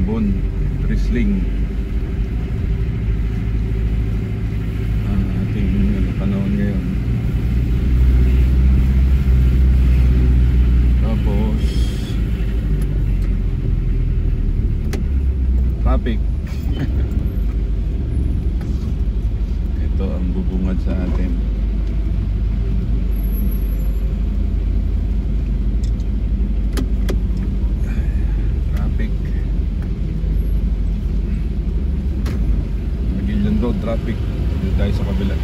Malabon, Trisling. Ang ating panahon ngayon. Tapos traffic. Ito ang bubungad sa atin. Traffic. Magilian Road traffic. Dito tayo sa kabila.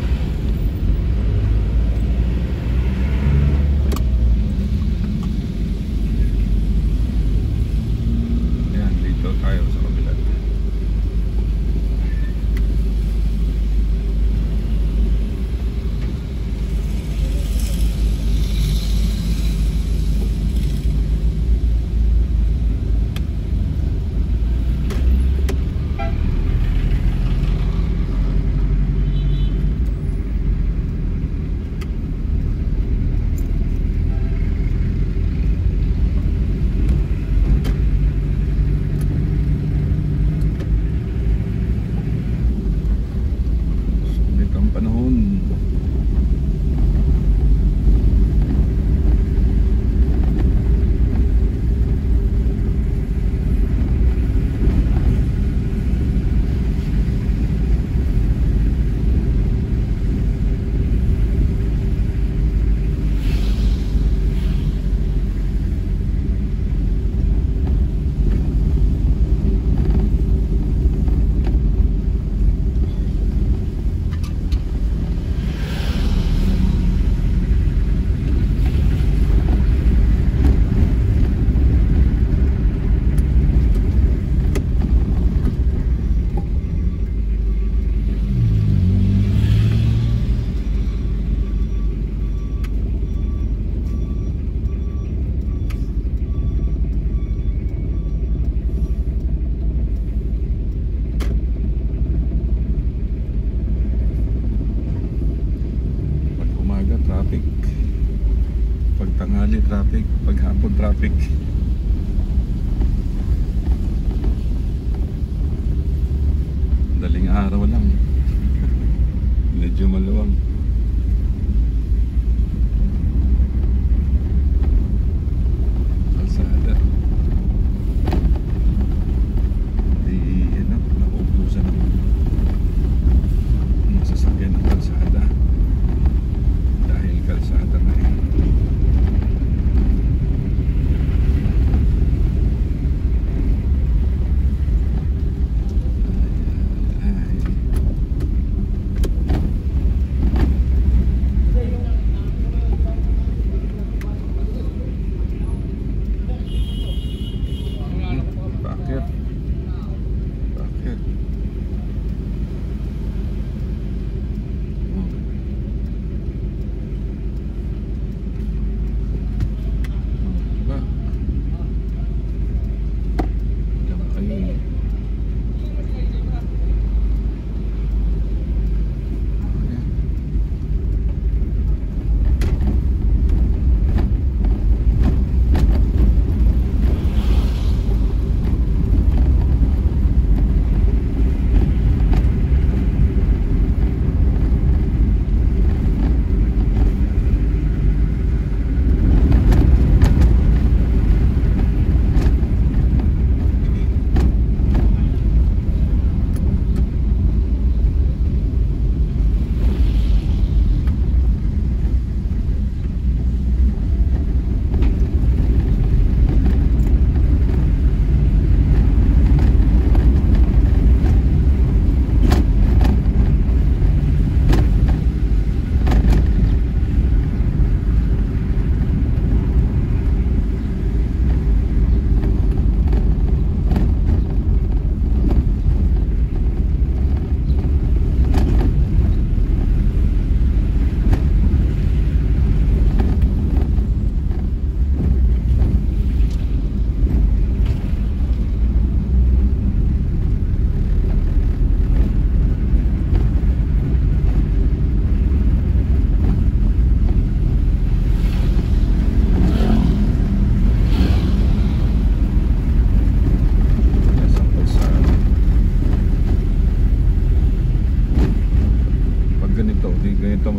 Ayan, dito tayo sa kabila. Panahon. Traffic, pag tanghali traffic, pag hapon traffic. Daling araw lang. Medyo maluwag. Kalsada. Di ano, nauubusan ng sasakyan ng kalsada. Kalsada na yun.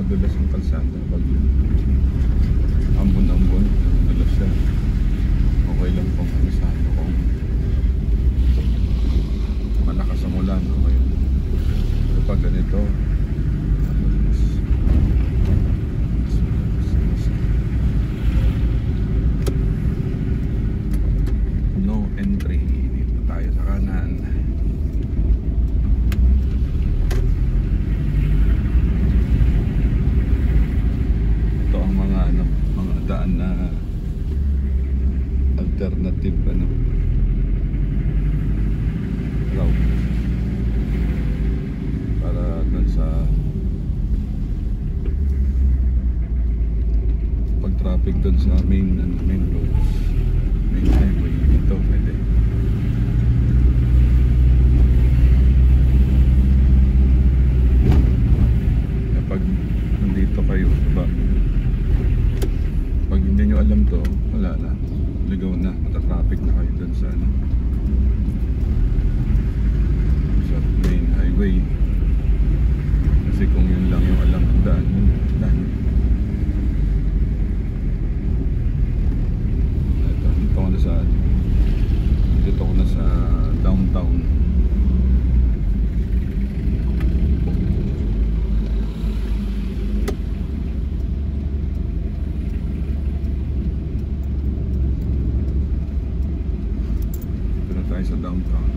madulas ang kalsada pag ambon-ambon, madulas siya. Okay lang kung ano sa ano, kung malakas ang ulan, okay. Kapag ganito, no entry. Dito tayo sa kanan. Ito ang mga ano, mga daan na alternative ano route para dun sa pag traffic dun sa main roads, main highway. Dito pwede. Kapag nandito kayo diba, pag hindi nyo alam to, wala na, ligaw na, matatraffic na kayo dun sa ano, sa main highway. Kasi kung yun lang yung alam ng daan, daan. Dito ko na sa downtown. Dito na tayo sa downtown.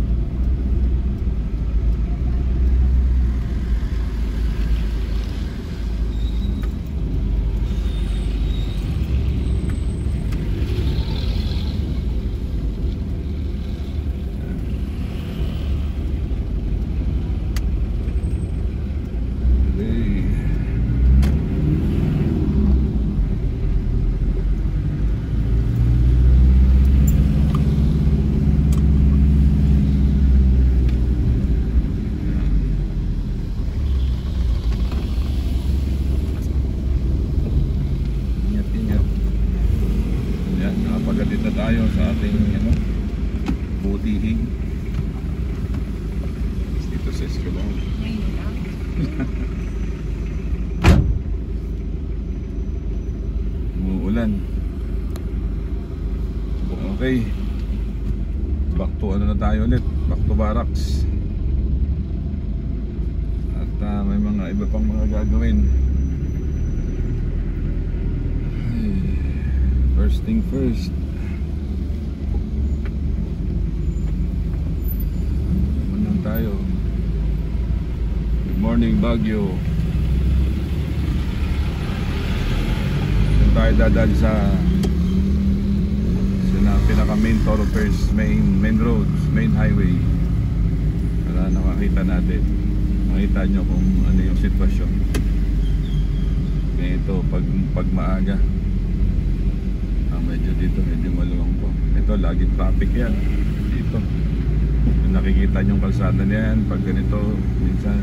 Nakapagdating na tayo sa ating ano, butihin dito sa Escalon. Umuulan. Okay, back to ano na tayo ulit, back to barracks. At may mga iba pang mga gagawin. First thing first, naman tayo. Good morning Baguio. Doon tayo dadaan sa pinaka main thoroughfares, main roads, main highway, para nakakita natin, makita nyo kung ano yung sitwasyon. Ito pag maaga, medyo dito, medyo maluwang po. Ito, lagi traffic yan dito. Kung nakikita nyo yung kalsada na yan, pag ganito, minsan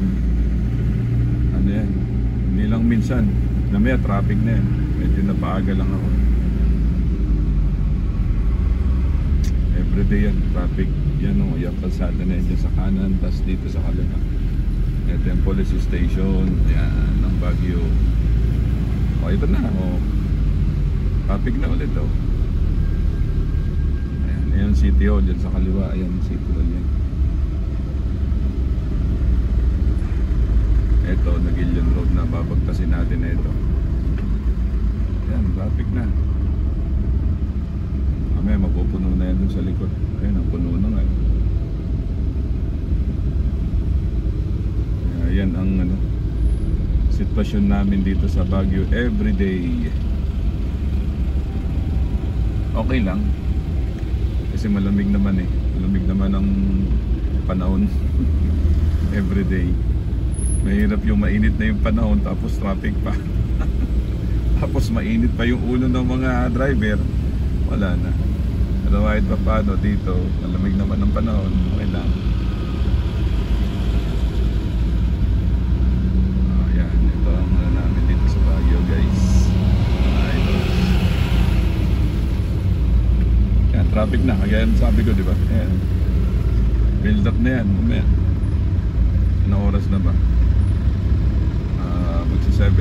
ano yan, hindi lang minsan, namaya traffic na yan. Medyo napaaga lang ako. Everyday yan, traffic. Yan o, yung kalsada na yan sa kanan, tas dito sa kaliwa. Ito yung police station, yan, ng Baguio. O, ito na, o. Traffic na ulit oh. Ayan City Hall dyan sa kaliwa. Ayan City Hall yan. Ito Nagilian Road na babagtasin natin na ito. Ayan traffic na. Mamaya mapupuno na yan dun sa likod. Ayan ang puno na nga. Ayan ang ano, sitwasyon namin dito sa Baguio everyday. Okay lang kasi malamig naman eh, malamig naman ang panahon. Everyday mahirap yung mainit na yung panahon tapos traffic pa. Tapos mainit pa yung ulo ng mga driver, wala na. Pero kahit pa paano dito malamig naman ang panahon, okay lang. Ayan, ito ang ano namin dito sa Baguio guys. Traffic na, kagaya sabi ko, di ba? Ayan. Build up na yan, mamaya. Anong oras na ba? Magsi 7.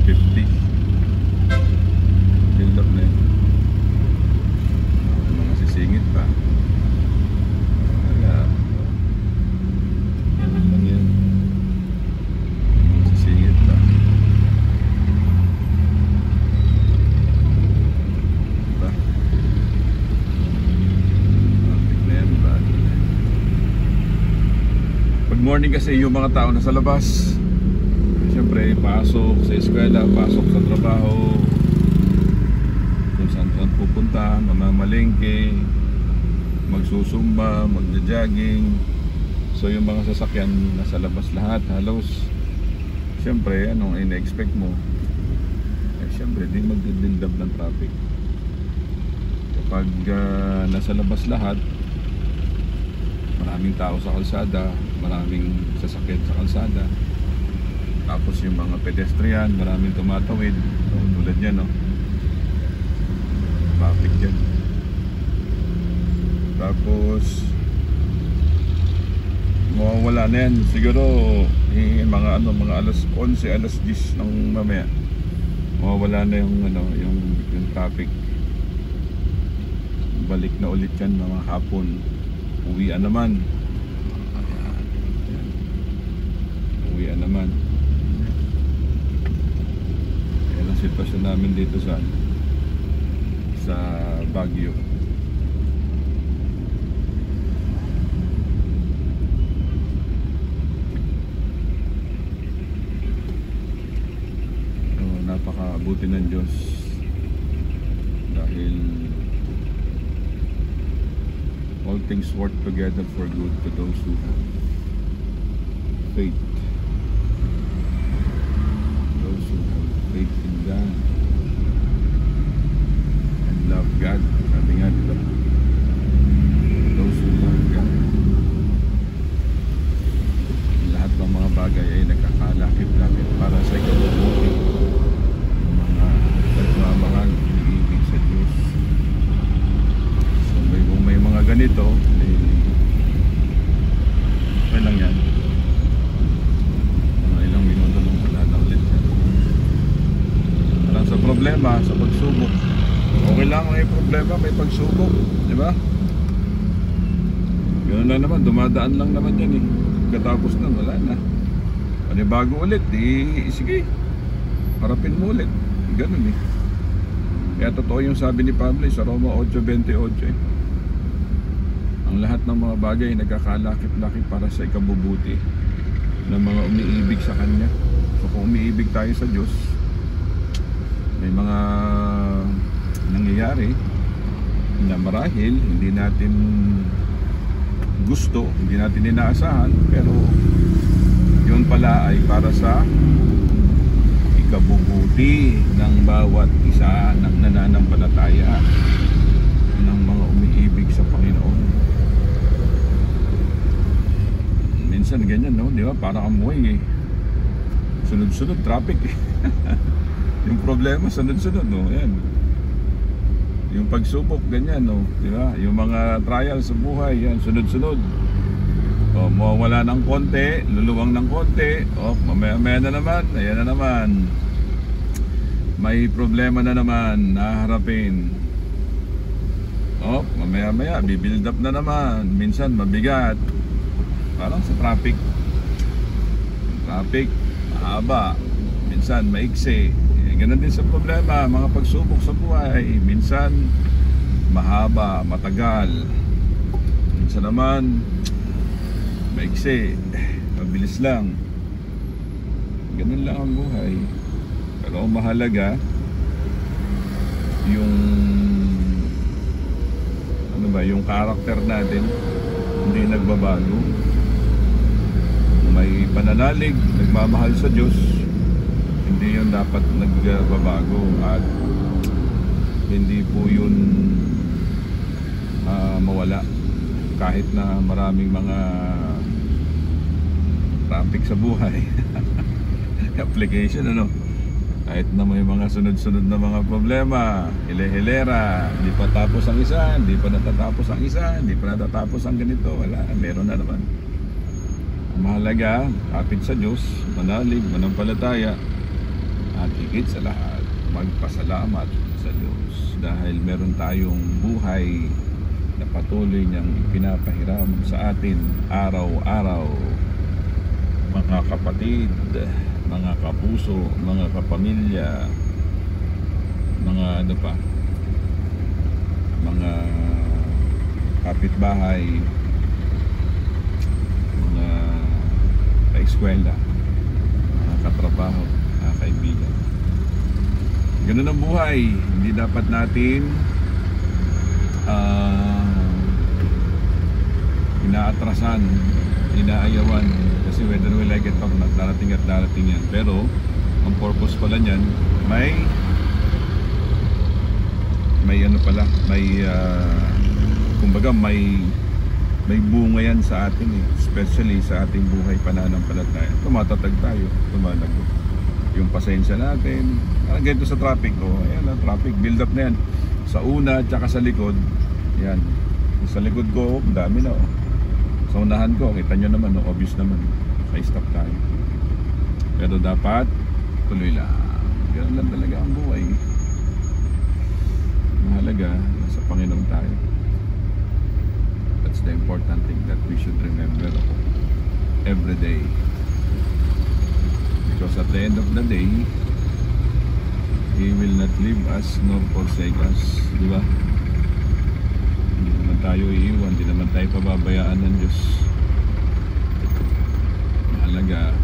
6:50. Build up na yun. Mga sisingit pa. Kaya ano lang yan, mga sisingit pa. Diba? Traffic na yan, diba? Pag morning kasi yung mga tao nasa labas, siyempre pasok sa eskwela, pasok sa trabaho, kung saan pupunta, mamamalengke, magsusumba, magja-jogging. So yung mga sasakyan nasa labas lahat, halos. Siyempre, anong ina-expect mo? Siyempre, di magdidindab ng traffic. Kapag nasa labas lahat, maraming tao sa kalsada, maraming sasakyan sa kalsada. Tapos yung mga pedestrian, maraming tumatawid. So, tulad yan, no? Traffic dyan. Tapos mawawala na yan siguro mga alas 11, alas 10 ng mamaya. Mawawala na yung yung traffic. Balik na ulit yan mga hapon. Uwian naman. Ayan. Uwian naman. Ayan ang sitwasyon namin dito sa Baguio. Napakabuti ng Diyos dahil all things work together for good to those who have faith, those who have faith in God and love God. Sabi nga diba, those who love God, lahat ng mga bagay ay nagkakalakip-lakip para sa ikabubuti. Nagmamahal, ibig sa Diyos. So kung may mga ganito, okay lang yan. Mga ilang minuto lang wala na ulit yan. Alam sa problema, sa pagsubok, okay lang may problema, may pagsubok, di ba? Ganoon lang naman, dumadaan lang naman yan eh. Katapos na, wala na. Panibago ulit, sige, harapin mo ulit. Ganun eh. Kaya totoo yung sabi ni Pablo sa Roma 8:28 eh. Ang lahat ng mga bagay ay nagkakalakip-lakip para sa ikabubuti ng mga umiibig sa Kanya. So kung umiibig tayo sa Diyos, may mga nangyayari na marahil hindi natin gusto, hindi natin inaasahan, pero yun pala ay para sa ikabubuti ng bawat isa ng nananampalataya, ng mga umiibig sa Panginoon. Minsan ganyan, no? Di ba? Parang amoy eh. Sunod-sunod, traffic eh. Yung problema, sunod-sunod, no? Yan. Yung pagsubok, ganyan, no? Di ba? Yung mga trial sa buhay, yan, sunod-sunod. O, mawawala ng konti, luluwang ng konti. O, mamaya-maya na naman, ayan na naman. May problema na naman na harapin. O, mamaya-maya, bibuild up na naman. Minsan, mabigat. Parang sa traffic. Traffic, mahaba. Minsan, maiksi. Ganun din sa problema, mga pagsubok sa buhay. Minsan, mahaba, matagal. Minsan naman, maiksi, mabilis lang. Ganun lang ang buhay. Pero ang mahalaga yung yung karakter natin hindi nagbabago. May pananalig, nagmamahal sa Diyos, hindi yun dapat nagbabago. At hindi po yun mawala kahit na maraming mga traffic sa buhay. Application, kahit na may mga sunod-sunod na mga problema, hile-hilera, hindi pa tapos ang isa, hindi pa natatapos ang isa, hindi pa natatapos ang ganito, wala, meron na naman. Ang mahalaga, kapit sa Diyos, manalig, manampalataya, at higit sa lahat, magpasalamat sa Diyos dahil meron tayong buhay na patuloy niyang ipinapahiram sa atin araw-araw. Mga kapatid, mga kapuso, mga kapamilya, mga ano pa, mga kapitbahay, mga kaeskwela, mga katrabaho, mga kaibigan. Ganun ang buhay. Hindi dapat natin inaatrasan, inaayawan, kasi whether we like it or not, darating at darating yan. Pero ang purpose pala niyan, may ano pala, kumbaga may bunga yan sa atin eh. Especially sa ating buhay pananampalataya. Tumatatag tayo, tumalago yung pasensya natin. Ganito sa traffic, ayan ang traffic, build up na yan sa una at saka sa likod. Yan, sa likod ko, dami na sa unahan ko, kita nyo naman, obvious naman, stop tayo. Pero dapat tuloy lang. Ganun lang talaga ang buhay. Mahalaga, nasa Panginoon tayo. That's the important thing that we should remember every day. Because at the end of the day, He will not leave us nor forsake us. Di ba? Hindi naman tayo iiwan, hindi naman tayo pababayaan ng Diyos. Mahalaga,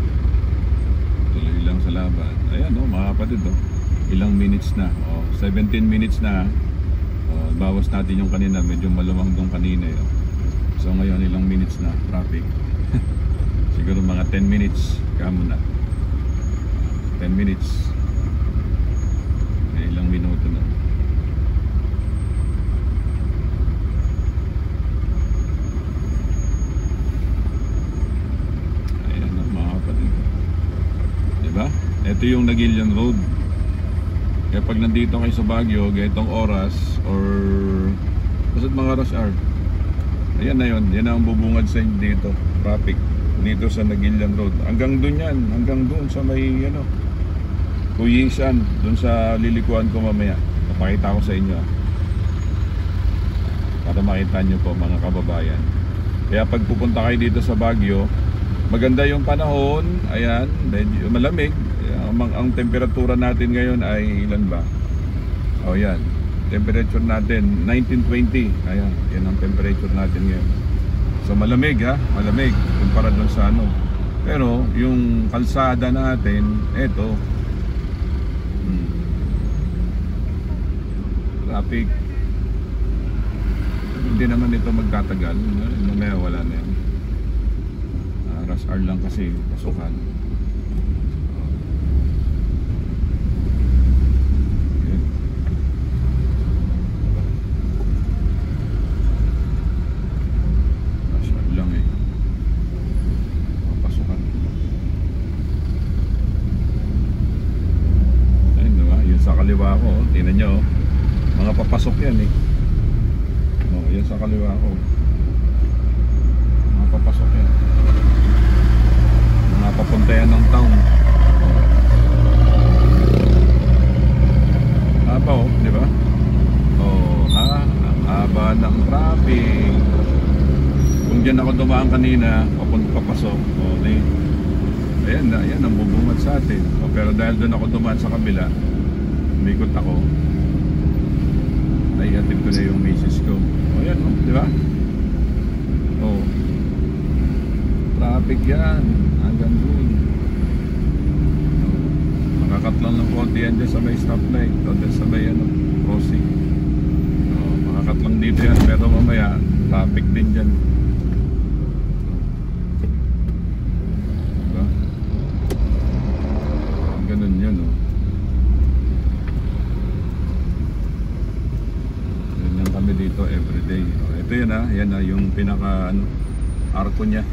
tuloy lang sa laban. Ayan mga kapatid, ilang minutes na, 17 minutes na. Bawas natin yung kanina, medyo malamang dong kanina So ngayon ilang minutes na traffic. Siguro mga 10 minutes kamo na. 10 minutes. Ilang minuto na. Ayan mga kapatid. Diba? Ito yung Nagilian Road. Kaya pag nandito kayo sa Baguio, ganitong oras or basta mga rush hour, ayan na yun. Yan ang bubungad sa inyo dito. Traffic. Dito sa Nagilian Road. Hanggang dun yan. Hanggang dun sa may Kuyisan. Dun sa lilikuan ko mamaya. Papakita ko sa inyo. Para makita nyo po mga kababayan. Kaya pag pupunta kayo dito sa Baguio, maganda yung panahon. Ayan. Medyo malamig. Ang temperatura natin ngayon ay ilan ba? Yan. Temperature natin 19-20. Ayan. Yan ang temperature natin ngayon. So malamig malamig kumpara doon sa Pero yung kalsada natin, eto, traffic. Hindi naman ito magtatagal. Mamaya wala na yan. Rush hour lang kasi pasukan. Kaliwa ko, tingnan nyo, mga papasok yan yan sa kaliwa ko, mga papasok yan, mga papunta yan ng town. Haba di ba? Ang haba ng traffic. Kung dyan ako dumaan kanina, papasok, ayan ang bubungad sa atin. Pero dahil doon ako dumaan sa kabila, umikot ako, naihatid ko na yung misis ko. Yan di ba? Traffic yan hanggang dun. Makakatlang ng konti yan dyan sa may stoplight o dyan sa may crossing. Makakatlang dito yan, pero mamaya traffic din dyan. Diba? Ganun yan kami dito everyday. Ito yan yung pinaka arko niya.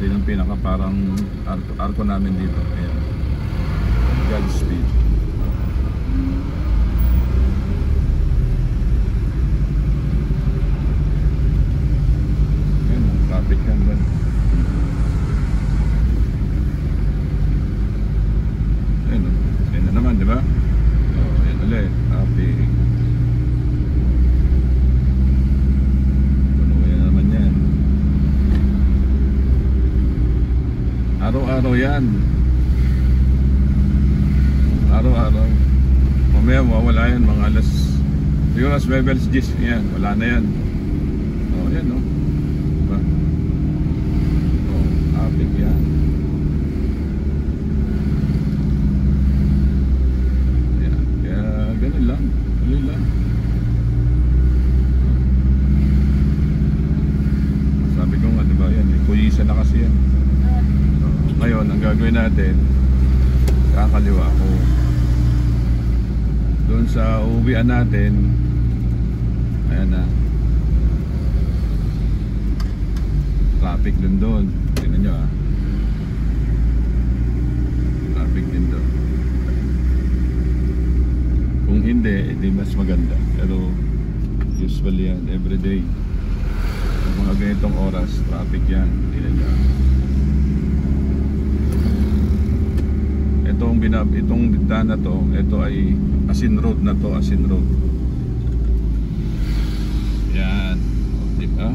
Ito yung pinaka parang arko namin dito. Ayan. Godspeed. Ayan, traffic yan. yan. Araw-araw. Mamaya mawala yan, mga alas. Yung alas 9, alas 10, yan, wala na yan. O, yan o. Diba? O, traffic yan. Yan, kaya ganun lang. Ganun lang. Sabi ko nga, diba yan, kuyisa na kasi yan. Ngayon, ang gagawin natin, kakaliwa ako. Doon sa uuwian natin, ayan na, traffic din doon. Tingnan nyo ah, traffic din doon. Kung hindi, edi mas maganda. Pero usually yan, everyday sa mga ganitong oras, traffic yan. Tingnan nyo. Itong daan na to, ito ay Asin Road na to, Asin Road. Yan. O, diba?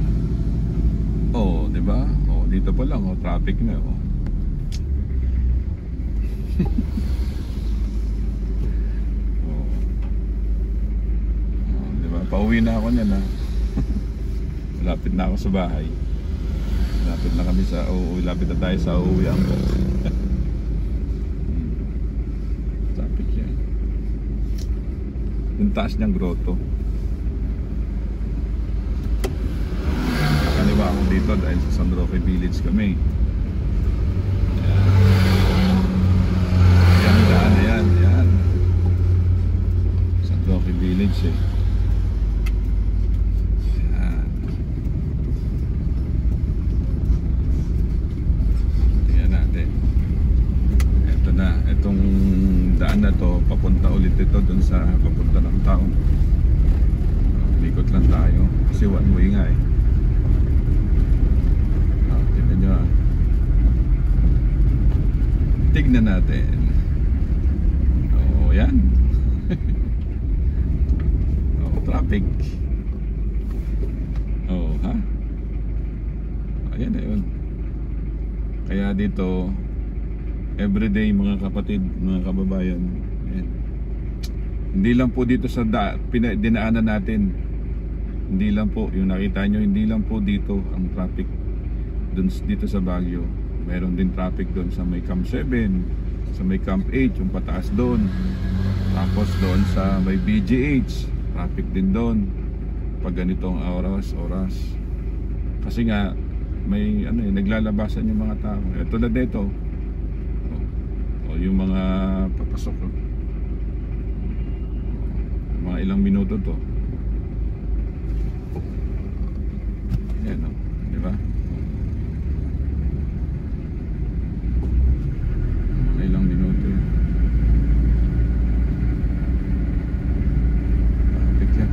O, diba? O, dito pa lang, o, traffic na, o. O, diba? Pauwi na ako niyan, ha. Malapit na ako sa bahay. Malapit na kami sa, lapit na tayo sa uuwian ko. Yung taas niyang grotto. Kaliwa ako dito dahil sa San Roque Village kami. Yan daan na yan, yan. San Roque Village eh. Yan. Tingnan natin. Ito na, itong daan na to, papunta ulit ito dun sa papunta ng town. Likot lang tayo kasi one way nga eh. Tignan nyo ah. Tignan natin. Oo, yan. Oo, traffic. Oo, ha? Ayan na yun. Kaya dito everyday mga kapatid, mga kababayan, ayan. Hindi lang po dito sa dinaanan natin. Hindi lang po, yung nakita nyo, hindi lang po dito ang traffic dun, dito sa Baguio. Meron din traffic doon sa may Camp 7, sa may Camp 8, yung pataas doon. Tapos doon sa may BGH, traffic din doon pag ganitong oras. Kasi nga may ano eh, naglalabasan yung mga tao. Ito na dito. O yung mga papasok. Mga ilang minuto to. Yan o, di ba? Mga ilang minuto. Traffic yan.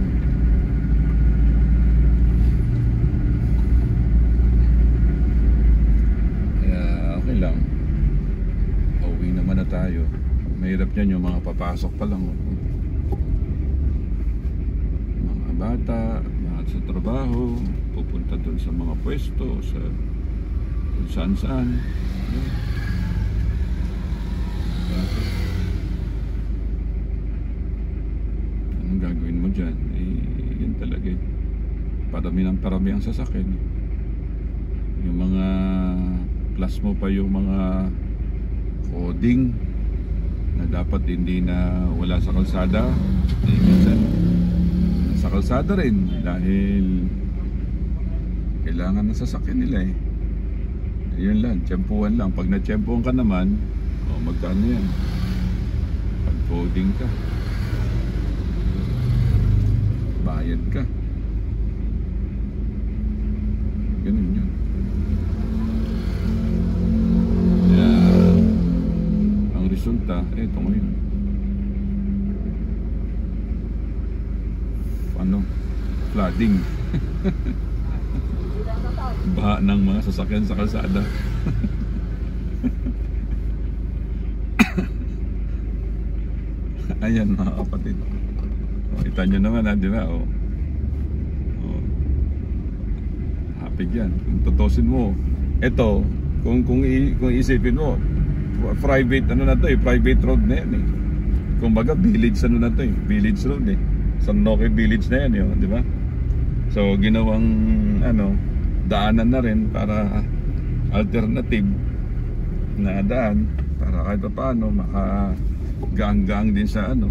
Kaya okay lang. Pauwi naman na tayo. Mahirap yan yung mga papasok pa lang. Mga bata, mga sa trabaho, pupunta doon sa mga pwesto, sa kung saan-saan. Anong gagawin mo dyan? Eh, yun talaga eh. Parami ang sasakyan. Yung mga plus mo pa yung mga coding na dapat hindi na wala sa kalsada, eh, minsan sa kalsada rin dahil kailangan na sasakyan nila eh. Yun lang, tiyempuhan lang. Pag na-tiyempuhan ka naman, magkano yan? Pag coding ka, bayad ka. Ganun yun. Resulta, ito ngayon. Ano? Flooding. Baha ng mga sasakyan sa kalsada. Ayan mga kapatid. Kita nyo naman ha, di ba? Happy yan. Kung tutusin mo, ito, kung isipin mo, private ano na to eh, private road na yan eh. Kumbaga village ano na to eh, village road eh. San Roque Village na yan yun, di ba? So ginawang ano, daanan na rin para alternative na daan para kahit pa paano makagaan-gaan din sa ano,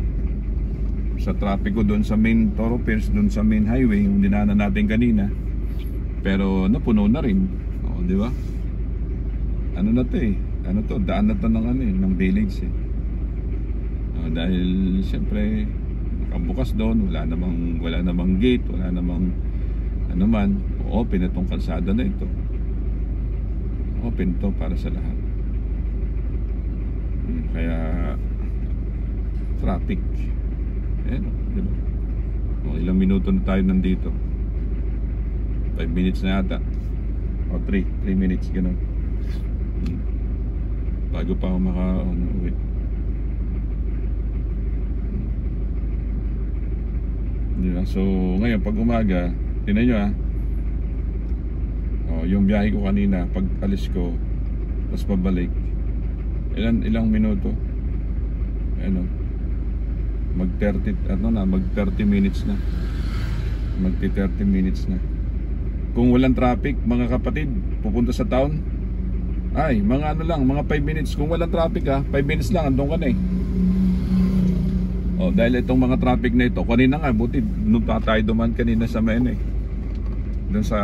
sa trapiko doon sa main thoroughfares, doon sa main highway yung dinaanan natin kanina. Pero napuno na rin, o, di ba? Ano na to eh, ano to, daan na to ng ano eh, ng village eh. Dahil siyempre nakabukas doon, wala namang gate, wala namang ano man, open itong kalsada na ito, open to para sa lahat. Kaya traffic, ayan o, diba? Ilang minuto na tayo nandito, 5 minutes na yata, o 3 minutes gano'n, bago pa ako maka-uwi. Diba? So ngayon pag umaga, tingnan nyo yung biyahe ko kanina, pag alis ko tapos pabalik, ilang minuto, ano, mag 30 minutes na, magti 30 minutes na. Kung walang traffic mga kapatid, pupunta sa town, ay mga ano lang, mga 5 minutes. Kung walang traffic 5 minutes lang, andun ka na eh. Dahil itong mga traffic na ito, kanina nga, buti nung tayo duman kanina sa main eh, doon sa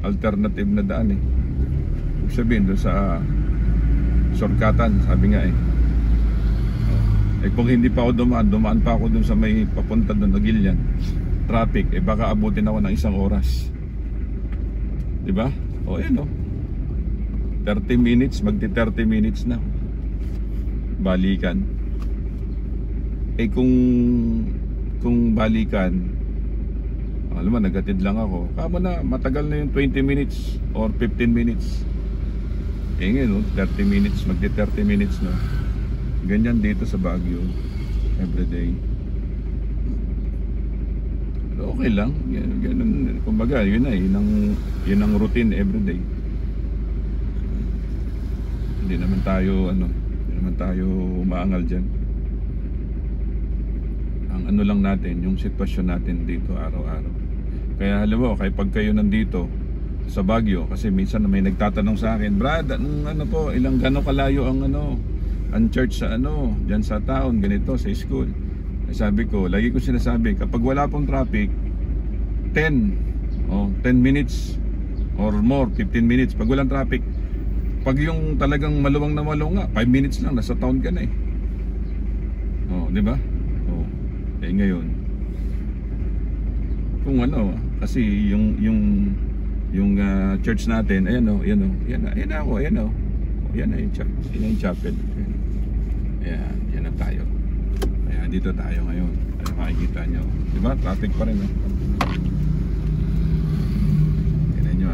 alternative na daan eh, sabihin doon sa shortcutan, sabi nga eh. Kung hindi pa ako dumaan pa ako doon sa may papunta doon na Gilian, traffic, baka abutin ako ng 1 oras, diba? Ayan 30 minutes, magti 30 minutes na balikan. Kung balikan, alam mo, nagatid lang ako, kamo na, matagal na yung 20 minutes or 15 minutes. Ngayon 30 minutes, magti 30 minutes na. Ganyan dito sa Baguio everyday. Pero okay lang, ganun, kumbaga yun ang routine everyday. Hindi naman tayo umaangal dyan. Ang ano lang natin, yung sitwasyon natin dito araw-araw. Kaya alam mo, pag kayo nandito sa Baguio, kasi minsan may nagtatanong sa akin, Brad, gano'ng kalayo ang church sa dyan sa town, ganito, sa school. Sabi ko, lagi ko sinasabi, kapag wala pong traffic, 10 minutes or more, 15 minutes. Pag walang traffic, pag yung talagang maluwang na maluwang nga, 5 minutes lang, nasa town ka na eh. Di ba? Ngayon, kung kasi yung church natin, ayan yung church, yan yung chapel. Yan na tayo. Ayan, dito tayo ngayon. Ano makikita nyo, diba? Traffic pa rin tignan nyo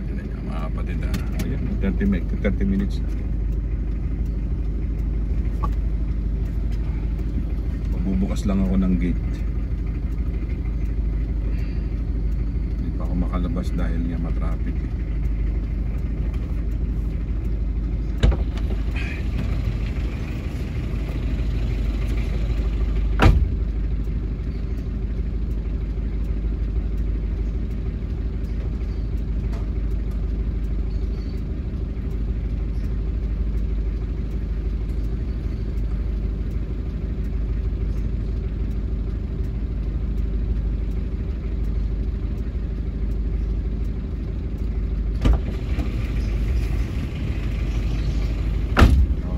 tignan nyo mga kapatid ayan, 30 minutes na. Bubukas lang ako ng gate, hindi pa ako makalabas dahil nga matraffic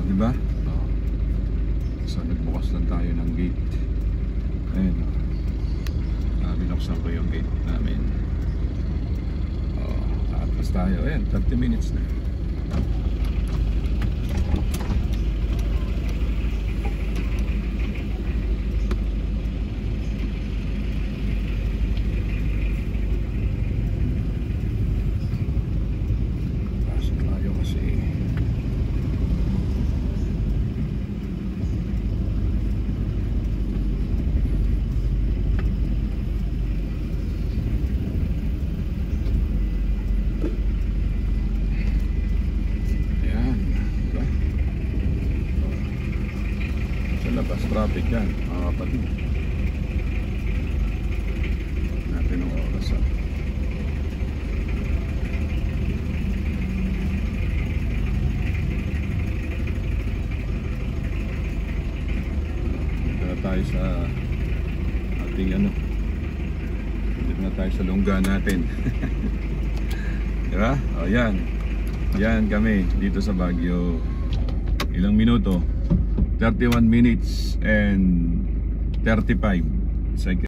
diba? So nagbukas lang tayo ng gate. Ayun, binuksan ko yung gate namin. Atlas tayo. Ayan, 30 minutes na. tapos traffic yan, mga kapatid. Natin ang oras ha. Dito na tayo sa ating ano, dito na tayo sa lungga natin. Diba? O yan, yan kami dito sa Baguio. Ilang minuto? 31 minutes and 35 seconds.